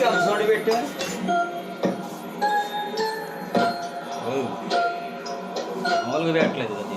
అంత సౌండ్ పెట్టా మామూలుగా పెట్టలేదు కదా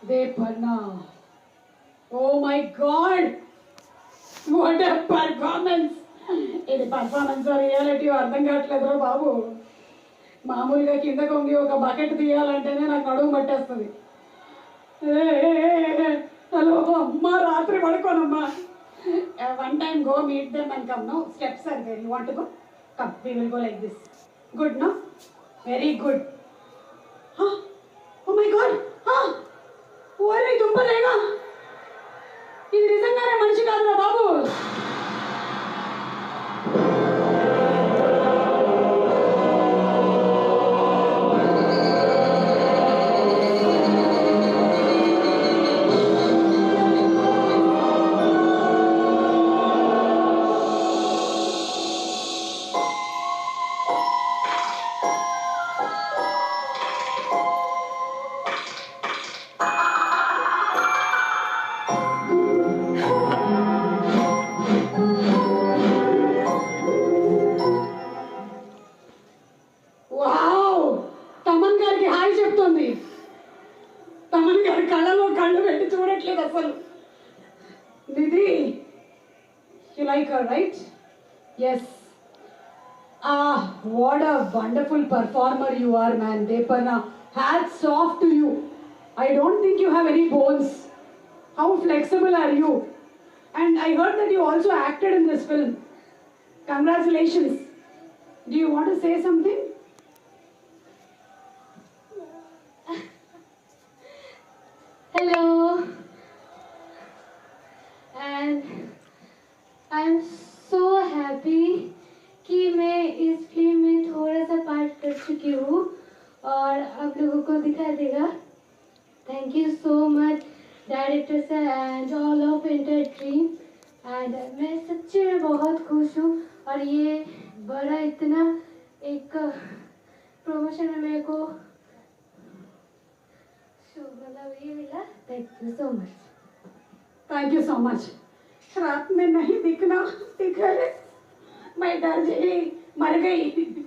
Deepanna. Oh my God! What a performance! ఇది పర్ఫార్మెన్స్ రియాలిటీ అర్థం కావట్లేదురా బాబు. మామూలుగా కింద కొంగి ఒక బకెట్ తీయాలంటేనే నాకు నడుము పట్టేస్తుంది. హలో అమ్మ, రాత్రి పడుకోనమ్మా. One time go meet them and come. No steps are there. You want to go? Come, we will go like this. Good no? Very good. Oh my god, ఓరే దుంపలేగా, ఇది నిజంగానే మనిషి కాదురా బాబు. Nidhi, you like her, right? Yes. What a wonderful performer you are, man. Deepanna, hats off to you. I don't think you have any bones. How flexible are you? And I heard that you also acted in this film. Congratulations. Do you want to say something? Hello. And I'm so happy कि मैं इस film में थोड़ा सा part कर चुकी हूँ और आप लोगों को दिखा देगा. Thank you so much director sir and all of enter team. And मैं सच्ची में बहुत खुश हूँ. और ये बड़ा इतना एक प्रमोशन में मेरे को मतलब ये मिला। Thank you so much. Thank you so much. रात में नहीं दिखना, दिखा रे मैं डर गई, मर गई।